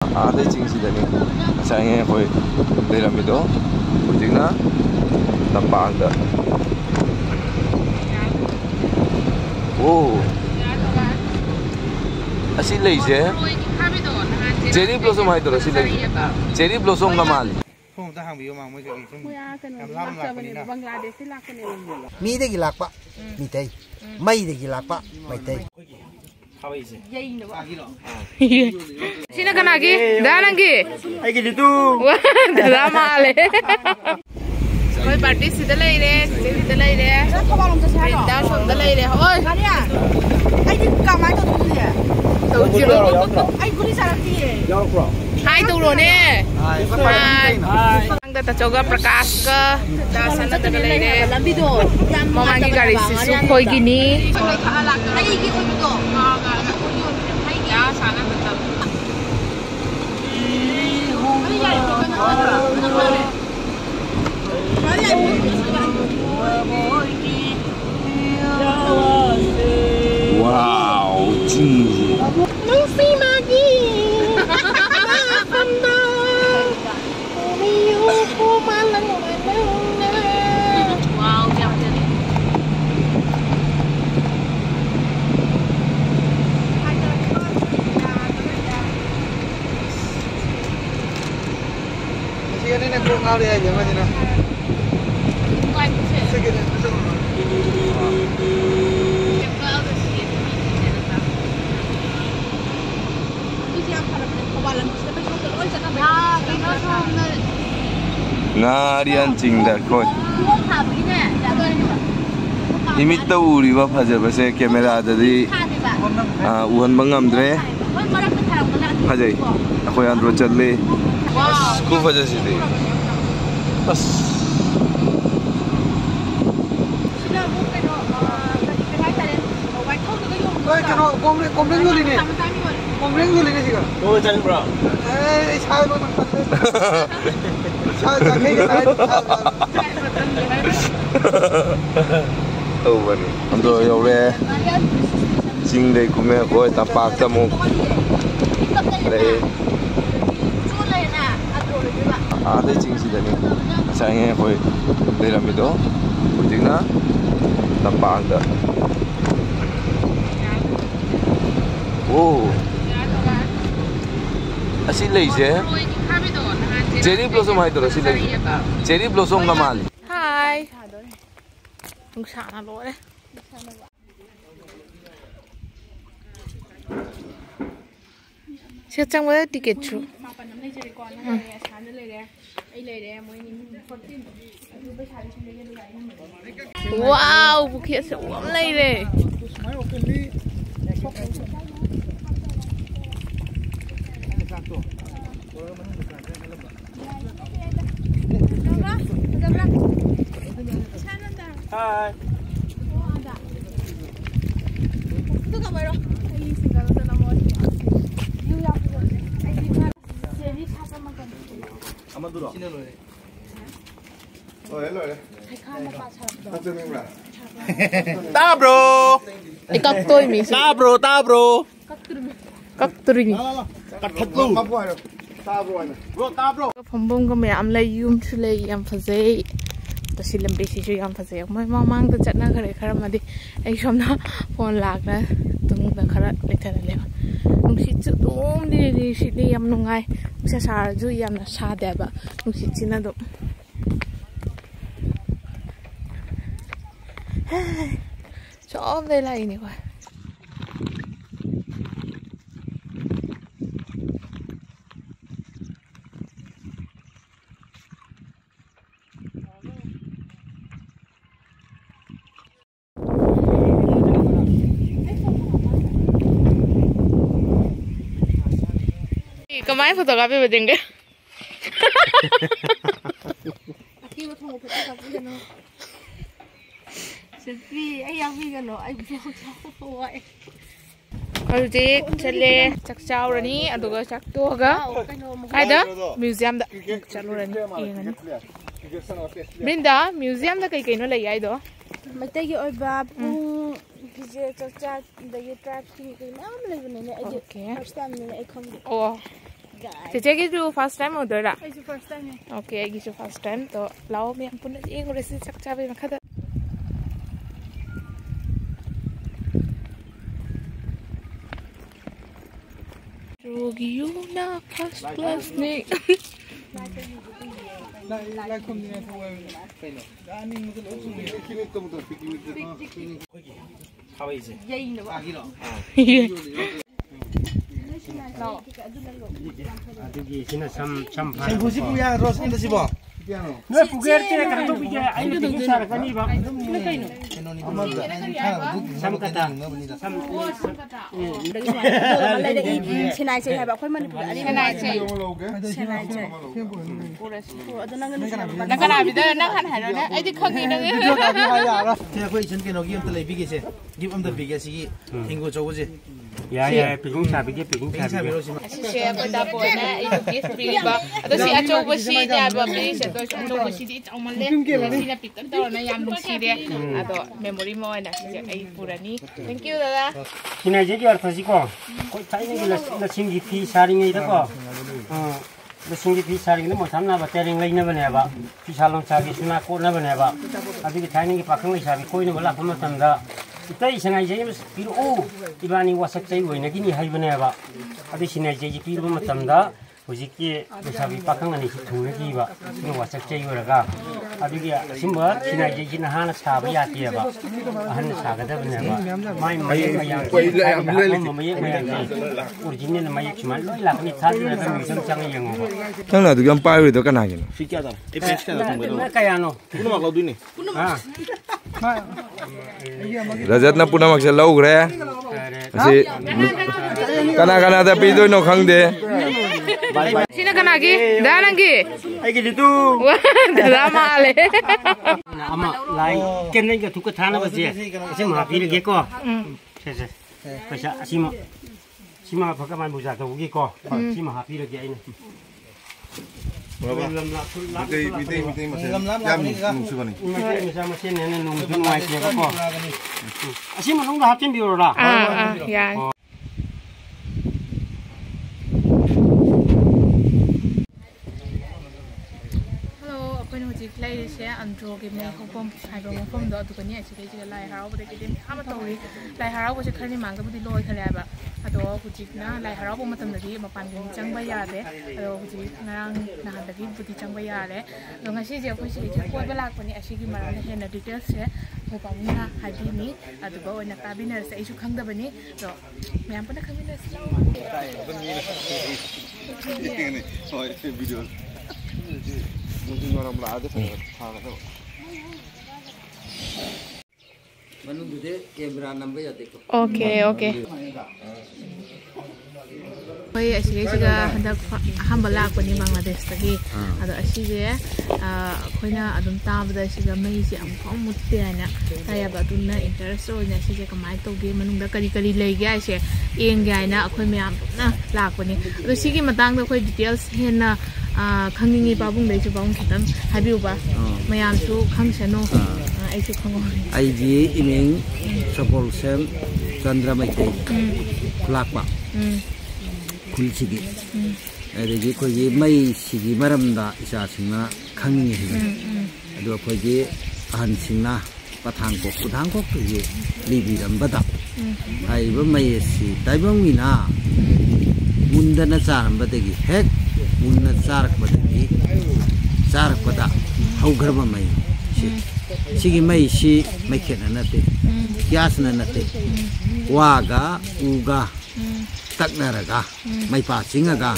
Ada cingsidani. Sayangnya koi dalam itu, ujungnya tanpa anda. Oh, asyik lagi je. Cherry blossom hai tu asyik lagi. Cherry blossom kamal. Mi de gilak pak, mi tay. Mai de gilak pak, mai tay. Sino ka lagi? Dalang ki? Ay gitu. Dada male. Koi party sida lai re, sida lai re. Rinda sida lai re. Oi. Ay di kamai to tu ye. Tau jiro. Ay guli sarati ye. Hai tu lo ne. Hai. Ang ta choga prakash ka dasana daga lai re. Lambi do. Mama ki gari si su khoi gi ni. Ay gi oi do. Ay ya sana betul. Wow, cingsi. Lucy Magi. Wow, siapa jadi? Masih ini aku ngau dia aja macam mana? Ngarian cingda koi. Imit tahu uri apa aja bahasa kamera ada di uhan bangam dre. Aja, aku yang rocat le. Ku aja sih deh. Pas. Komplain dulu ni. Komplain dulu ni juga. Oh, jangan bro. Saya pun saya jangan kita. Tahu bani. Untuk yang le, cing deh kume koi tapak tamu. Le. Ada cingsidani. Sayangnya koi dalam itu, ujungnya tanpa anda. Oh, asyik lagi je. Cherry blossom hai tu asyik lagi. Cherry blossom kamal. Hai. Nungsana lo deh. Siapa yang mau tiket tu? Wow, bukit seuam lagi deh. Hai. Itu kamai ro. Amat dulu. Sini dulu. Oh, hello le. Ta bro. Ikak toy mi. Ta bro, ta bro. Kak turi. Kat khat lu. Ta bro ana. Bro, ta bro. Pembom ka mayam lay yum chu lay yam phajai. To silam be si ju yam phajai. Mai mamang ta chatna khare khara madi ai somna phone lakna tung da khara lethana le. Nungsi chu dum di si di yam nungai. Sa sar ju yam na sa da ba. Nungsi china do. Chom đây là ini quoi. Kemarin fotografi bedenge. Selfie, ay yang vi gano, ay vlog ako ay. Hojik chale chakchau rani aduga chaktoga kaida museum da chalu rani yengani. Brinda museum da kai kai no lai ai do. Matai gi oi ba pung vijay chakcha da ye trap ki kai nam lai bane ne ay first time ne ay kham. Oh. Cici gitu first time order lah. First time. Oke, gitu first time. To lau yang pun ini udah sih cak cabai makanya. Rogiuna first class nih. Ya, pigung sabi ke pigung sabi. Siya ko dapo na gift free ba? Ato si acho ko si niya ba please ato acho ko si di chong male. Si na pitan daw na yam lung si de. Ato memory mo na si ay purani. Thank you dada. Kina je jar thasi ko. Ko chai ni la singi fi saring ai da ko. La singi fi saring ne mo samna ba tering lai na bane ba. Fi salong sabi suna ko na bane ba. Abi ki thai ni pakang lai sabi ko ni bala pama tamda. Itai sangai jai piru ibani wasak chai oina kini haibane ba adi sinai jai piru matamda hojiki sabi pakang ani thune ki ba ni wasak chai oraga adi ya simba sinai jai jina hana saba yati ba han saga da bane ba mai mai original mai chima loi la ni thal na mi sam chang yang ba chang na du gam pai ri do kana gi fikya da e pes ka da tong ba kaya no kuno ma laudu ni ha Rajat na puna maksal lau gre. Si kana tapi itu no khang de. Sina kana gi, dana gi. Ai gi tu. Dada male. Ama lai ken nei ga thuk thana ba je. Se ma pi ge ko. Se. Paisa sima phaka man bu ja to gi ko. Sima ha pi ge ai ne. Mitay jam nung suka ni. Sama sih nenek nung tunai sih apa? Asyik mau nung hapin biar lah. Ya. Halo, aku hojik lai saya andro game mai khopom hai ba khopom do tu kani asi kai lai harau ba ke dem ama tori lai harau ba se khani mang ga budi loi khale ba ado hojik na lai harau ba matam da di mapan gi chang ba ya de ado hojik ngarang na han da gi budi chang ba ya le do ngasi je ko si je ko ba lak pani asi gi mara na hena details se ko pa na ha di ni ado ba ona ka bi na se isu khang da bani do myam pa na khang na se Ini, oh video. Mungkin orang berada sana tu. Manu bude kamera number ya dekho. Okay. Koi asige siga handak hambala ko ni Bangladesh tagi ado asige koina adum tabda siga mai si am phom mutte ana taya ba tunna interest o na sige kamai to ge manung da kari lei ga se eng ga na akoi myam na la ko ni ado sige matang da koi details hena khangni babung dei chu bang khitam habiu ba mayam chu khangchano ai chu khango ai ji imeng sapol sem chandra mai tai lakpa kulsigi adegi ko ye mai sigi maramda isa singna khangni hi ado ko ye ahan singna pathang ko to ye libi rambada ai ba mai si taibang mina mundana charambadegi hek munna charakbadegi charakbada haugarba mai sigi mai si mai khena nate kyasna nate waga uga taknaraga mai pa singaga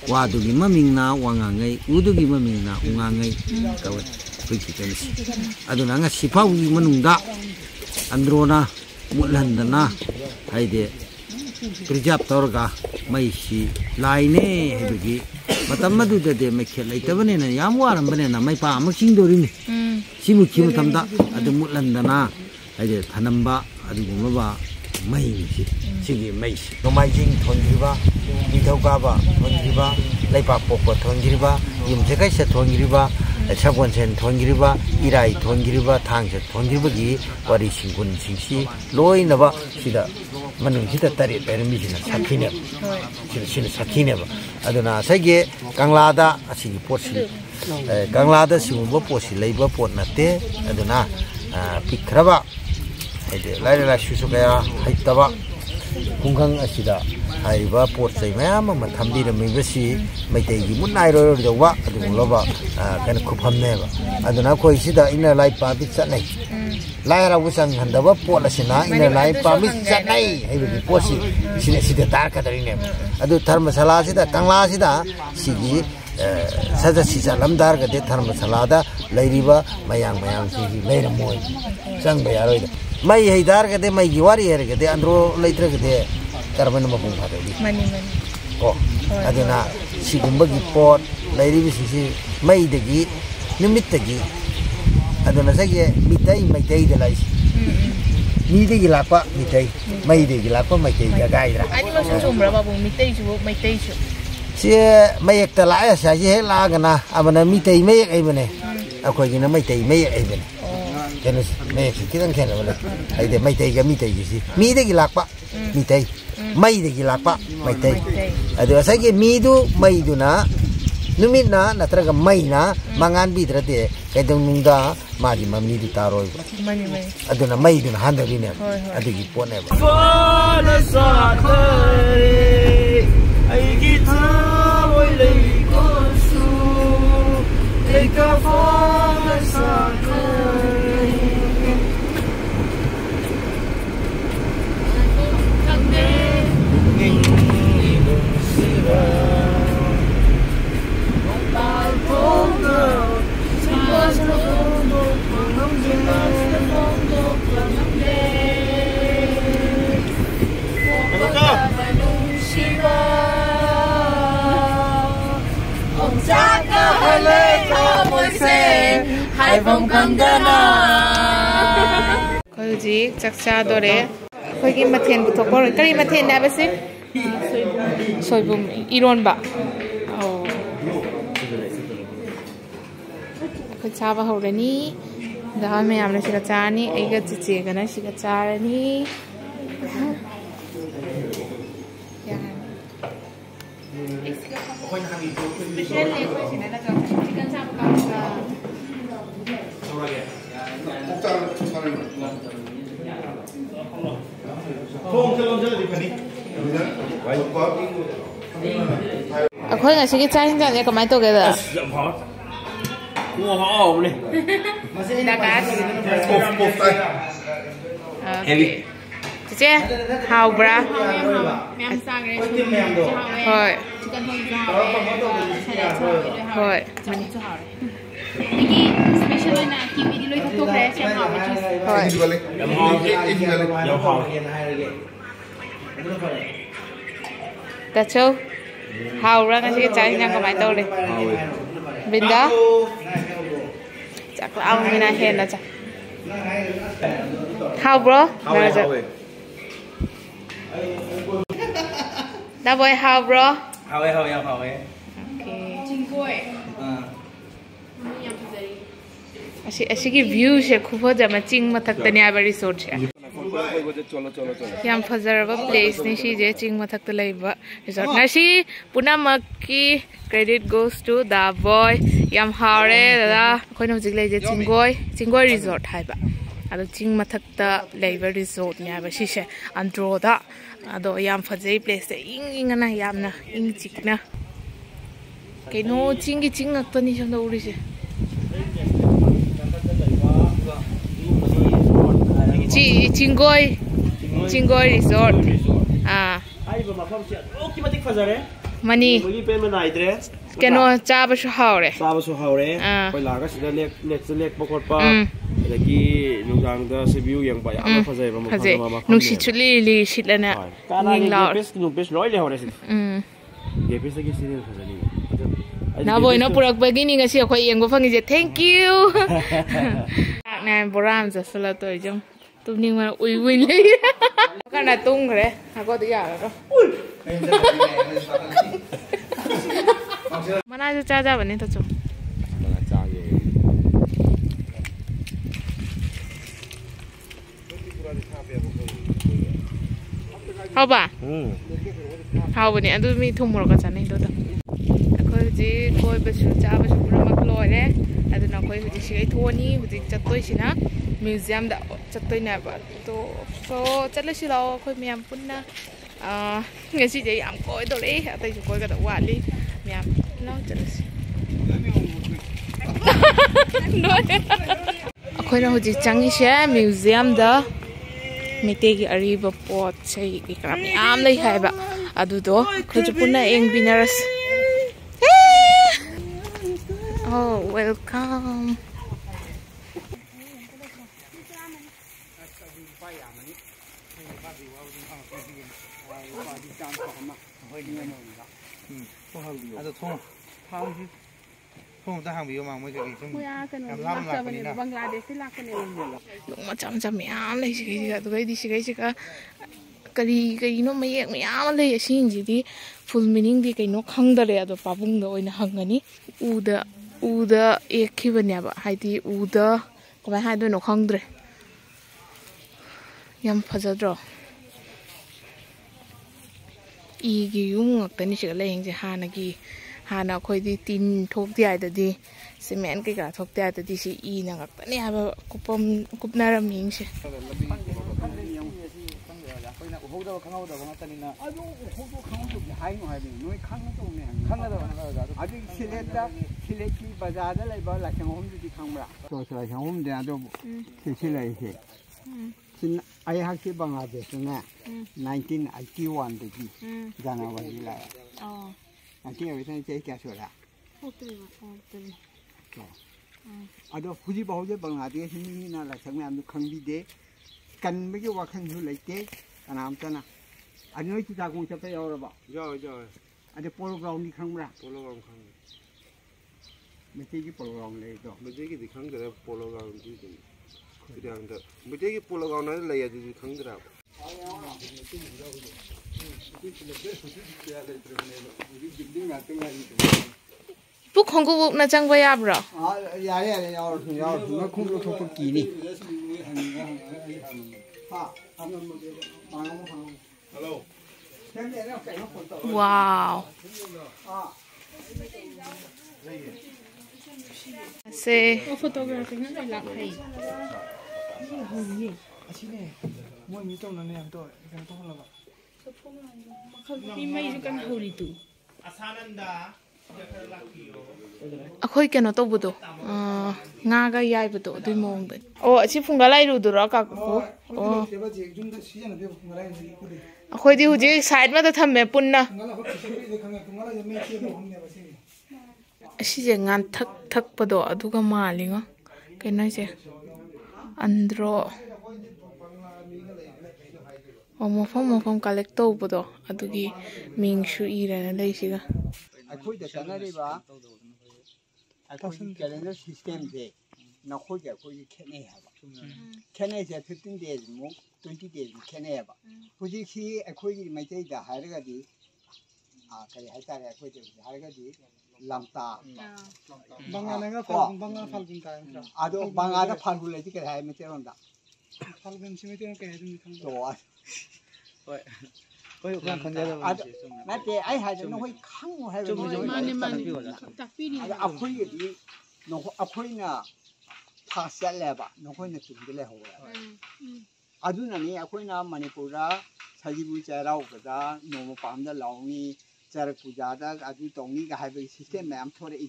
wadugi mamingna wangangai udugi mamingna ungangai kawat pikitensi aduna nga sipaugi manungda androna mulhandana haide preserve torga mai si laine hebigi matam madu de mai khelai tabane na yam waram bane na mai pa amasing dorini simu kimu tamda adu mulhandana haide thanamba aduguma ba mai sigi mai nomai jing thonjriba nithauka thonjriba laipa pokpa thonjriba yumjekai se thonjriba sabon sen thonjriba irai thonjriba thangse thonjriba gi wari singun singsi loi naba sida manung sida tari permi sina sakhine sini sakine ba aduna sage kanglada asigi posi kanglada siumba posi leiba pot nate aduna pikraba ide lai lai susu kaya haitaba kungkang asida haiba pot sai mayam ma thambi ra mi basi maitei gi munai ro ro wa adu loba kan khupam ne ba aduna koi sida ina lai pa bi chanai lai ra usang handaba pot la sina ina lai pa mi chanai haiba gi posi sine sida tar ka dari ne adu dharma sala sida kangla sida sigi saja sisa lamdar ga de dharma sala da lairiba mayang mayang si laira moi sang ba yaroi da mai haidar ga de mai gi wari her ga de andro laitra ga de karban ma bung phade mani ko aduna sigumba gi pot lairibi si mai de gi nimit de gi aduna sage mitai mai dei de lai ni de gi lapa mitai mai de gi lapa mai dei ga gai ra ani ma sum ra ba bu mitai ju mai dei ju si mai ek ta la ya sa ji he la ga na abana mitai mai ek ai bane akoi gi na mai dei mai ek ai bane kena mai ek ki dan kena wala ai de mai dei ga mitai gi si mi de gi lapa mitai mai de gi lapa mai dei adu sage mi du mai du na numit na natraga mai na mangan bidrate kaidong nungda magi mamni di taroi mani aduna mai dun handari ne adigi pone ba fona sathai ai gi thamoi lei ko su ei ka fona sathai kangde ning nung siwa hai vòng căng na khoi ji chakcha dore khoi gi mathen bu thok rồi kari mathen na basi soibum iron ba khoi cha ba ho rani da me amna siga chani ai ga chiche ga na siga charani ya special le khoi sina na chicken sa ba akhoi ngasi ki chai hinjang ne kamai to ge da cua hổ này da ka Pop tay. heavy che how bra Mem sang re hoi chicken thong cha hoi mani cha ha Iki special na kiwi di loi thok re che ha ba chi hoi Ini balik. Ini balik. dầu hổ da cho how ra ngasi ki chai hinjang kamai to le binda chắc là ông mina hen là chắc how bro da boy how bro hao ấy okay अशी view से खूब जमा चिंग मथक तने आबा resort से यम फजरबा place नि सी जे चिंग मथक त लैबा resort नसी पुनमक की credit goes to the boy yam haure da खोइन हजिक लै जे चिंगोय resort हाइबा अदो चिंग मथक त लैबा resort नि आबा सी से अंड्रो दा अदो यम फजै place से इंग ना यमना इंग चिकना केनो चिंगी चिंग नक्तनी समदा उडी से Chingoi resort. ai vừa mà không chuyện ô kia mà thích phật đấy Mani. mới bên bên này đấy Cái nó cha bớt số hào đấy. sao số hậu đấy phải là cái sự lệch bọc quạt pa là cái nông dân đó sẽ view yang vậy mà phật dậy mà một phật mà nung shit chuli li shit là nè. cái này nung pes nóiเลยhậu đấy cái pes cái gì phật dậy Na boy no purak begini ngasi ako iyang ko fangi je thank you. Na boram sa sala to jong. Tumning ma ui ui le. Kana tung kare. Ako ti ya ro. Mana jo cha ja bani to chu. How ba? ꯍꯥꯎꯕꯅꯦ ꯑꯗꯨ ꯃꯤ ꯊꯨꯝ ꯃꯣꯔꯣꯛꯀ ꯆꯥꯅꯩꯗꯣ ꯑꯩꯈꯣꯏ ꯍꯧꯖꯤꯛ ꯀꯣꯏꯕꯁꯨ ꯆꯥꯕꯁꯨ ꯄꯨꯝꯅꯃꯛ ꯂꯣꯏꯔꯦ ꯑꯗꯨꯅ ꯑꯩꯈꯣꯏ ꯍꯧꯖꯤꯛ ꯁꯤꯒꯩ ꯊꯣꯛꯑꯅꯤ ꯍꯧꯖꯤꯛ ꯆꯠꯇꯣꯏꯁꯤꯅ ꯃ꯭ꯌꯨꯖꯤꯌꯝꯗ ꯆꯠꯇꯣꯏꯅꯦꯕ ꯑꯗꯣ ꯁꯣ ꯆꯠꯂꯁꯤ ꯂꯥꯛꯑꯣ ꯑꯩꯈꯣꯏ ꯃꯌꯥꯝ ꯄꯨꯟꯅ ngasi jadi am koi dole atau juga koi kata wali miam lau jelas aku nak hujung canggih sih museum dah mitegi ariba pot saya ikram miam lagi hai ba aduh doh kerja punna yang binaras oh welcome ada thong dah hang biu mang mai cái chung em lam lại cái này Bangladesh là cái này macam macam miam lagi sih tu cái di sih cái kari nó mấy miam lagi sih jadi full meaning di cái nó khang dah le tu pabung dah oi na hang ni uda ek khi banya ba hai di uda có phải hai đôi nó khang dah yam phazad ro 이게 용악다니 시가 레행제 하나기 하나 거의 틴 톡디아이다디 시멘 그가 톡디아이다디 시 이나각다니 하바 굽범 굽나람 밍시 신 아이 학기 방학에서는 1981 되기 자나와리 라. 아기 여기서 제일 깨서라. 아도 후지 바우제 방학에 힘이나 라상면 강비데 간 mấy cái hoa khăn du lịch thế anh làm cho nè anh nói chúng ta cùng chấp tay rồi bảo rồi anh polo ground đi không ra polo ground không mấy cái polo ground này rồi mấy cái gì không cái polo ground gì cái hàng đó mấy cái polo ground này là gì không cái nào Buk Hongkong na chang ba yab ra? Ya nó không có thuộc kỳ đi. Wow. Se photography nó lại hay. mua mì tôm này em tôi cái tôm là Ni mai kan hori tu. Akhoi keno to budo nga ga yai budo dui mong de o achi phunga lai ru du ra ka ko o akhoi di huji side ma da thamme punna asi je ngan thak thak pado aduga malinga kenai je andro mofam collect to budo adugi mingshu ira na lei siga akhoi da tanariba akhoi calendar system de nakhoi ja khoi khene haba khene ja 15 days mo 20 days khene haba huji khi akhoi gi mai tai da haraga di kare hai tare akhoi de haraga di lamta bangana ga falgun ta ado bangada falgun le kare hai mete ronda falgun simete no kare dum khang to oi oi kan khanja da nate ai ha no hoi khang hai mani takpiri akhoi gi no akhoi na phasya leba no hoi na tin de le ho aduna ni akhoi na manipura sajibu charau ga no mo pam da launi char puja da adu tongni ga hai be system ma'am thore i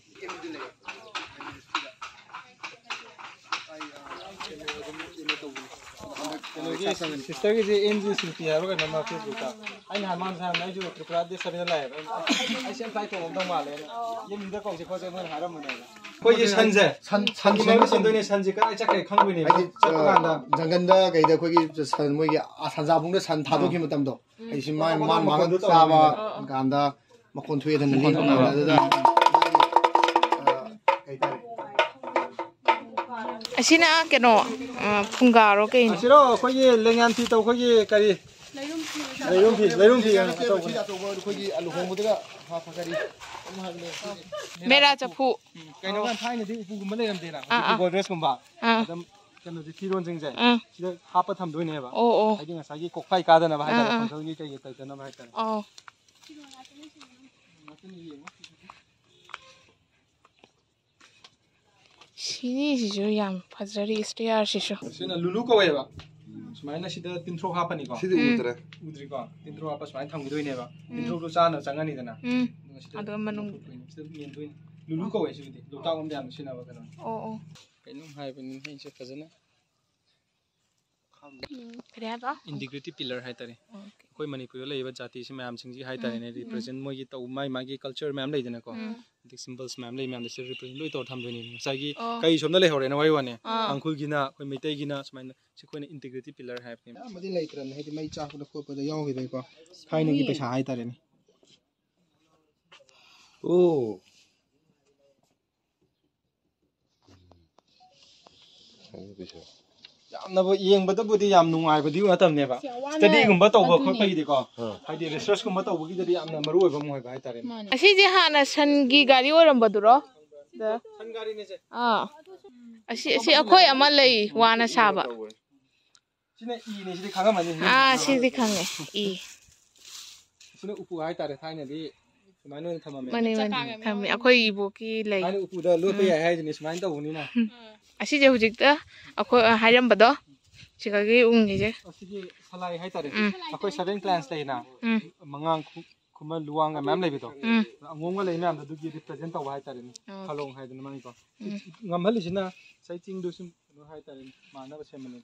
sister ki je NGCP hai ro na ma Facebook ka ai na man sa na ju tripura de sar la hai ai sem tai to dong ma le ye min da ko je ko je mon haram mon na ko ye sanje san ma sin do ne sanje ka ai chak kai khang ni ai chak da jangan da kai da ko gi san mo gi sanja bung da san tha do ki matam do ai sim man sa ba kan da ma kon thue da ni na da asina keno phungaro ke asiro ko ye lengan thi to ko ye kari leirum thi to ko gi alu hong da ha pha kari mera chapu kai no kan thai ni thi upu gum le ram de na go dress gum ba adam kano ji firon jing jai sida ha pa tham doi ne ba ai dinga sa gi kok pai ka da na ba ha da phang gi kai tai ta na ba ta 시니시죠 양 파자리 스테어시죠. sina lulu kaweba sumaina sida tintro hapani ko Sidi udre. udri ko tintro hapa sumaina thangidoi neba tintro lu chana changani dana ado manung lulu kawe sidi lota om dan sina ba kana oh kainum hai bani hin se fazana kare ba integrity pillar hai tare koi manipur le ba jati se mayam singji hai tare ne represent moi gi tau mai magi culture mayam le dana ko dik symbols mayam le mayam se represent loi to tham doi ni sai gi kai somna le hore na wai wane angkhul gina koi meitai gina sumaina se koi na integrity pillar hai ne amadi leitran hedi mai cha ko ko da yaw gi ko khaina gi paisa hai tare ni Oh. yamna bo yeng bada budi yam nungai badi matam ne ba study gumba tawba khoi pai di ko haidi research gumba tawba gi dadi yamna maru oi ba moi ba hai tare asi je hana san gi gari oram baduro da san gari ne je asi akoi ama lei wana saba sina i ne sidi khanga mani sidi khange i sina upu hai tare thaina di sumaino thamame mani thami akoi ibo ki lei ai upu da lo pe hai ni sumain tawuni na asi je hujikta akoi hairam bado chikagi ungi je asigi salai hai tare akoi 7 clans le na mangang kuma luang ga mam le bi to angong ga le na am da gi represent taw hai tare ni khalong hai dun mani ko ngam hali sina sai ting du sum no hai tare mana ba semani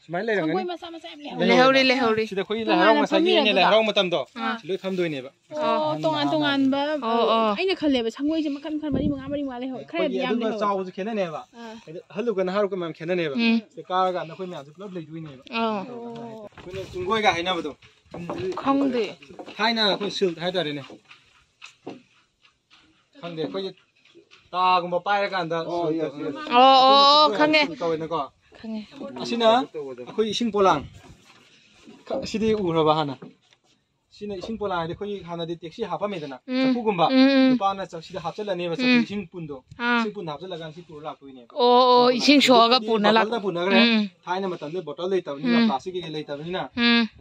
sumain le rang ni lehori sida khoi la harong ma sai ni la harong matam do loi tham doi ne ba tongan ba aina khalle ba sangoi je makan mari ma le ho khare yam le ho chaw ju khena ne ba halu ga na haru ga mam khena ne ba se ka ga na khoi ma ju club le dui ne ba khoi tungoi ga haina ba do khangde haina khoi sil hai tare ne khangde khoi ta gumba pai ra kan da khangge kawai na ko khangge asina khoi ising polang sidi ura ba hana sina ising polang de khoi hana de taxi hapa me dana chapu gumba pa na chaksi de hapcha lane ba chapu ising pundo si pun hapcha lagan si tur la koi ne ising shoga puna la puna gre thaina matam de bottle le tawni na plastic ge le tawni na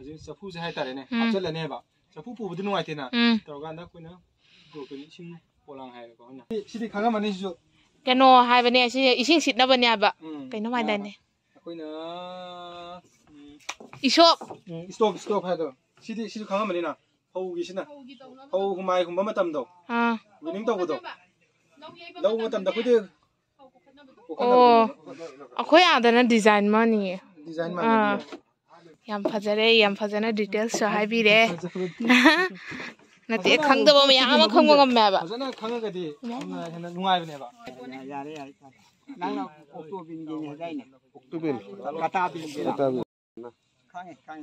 aji chapu je hai tare ne hapcha lane ba chapu pu bu nuai te na torga na koi na go ko ising polang hai ko na sidi khanga mani ju keno hai bane asi ising sit na bane ba kaino mai dane koi na isop stop hai do sidi khanga mani na hau gi sina hau humai humba matam do winning to do lau matam da khudi akhoi adana design mani design mani yam phajana details so hai bi re nate khangdaba ma yama khangba ngam ba phajana khanga ga di hena nungai bane ba yare nang octobin ge ne dai ne Octobin. kata bin ge Kata khang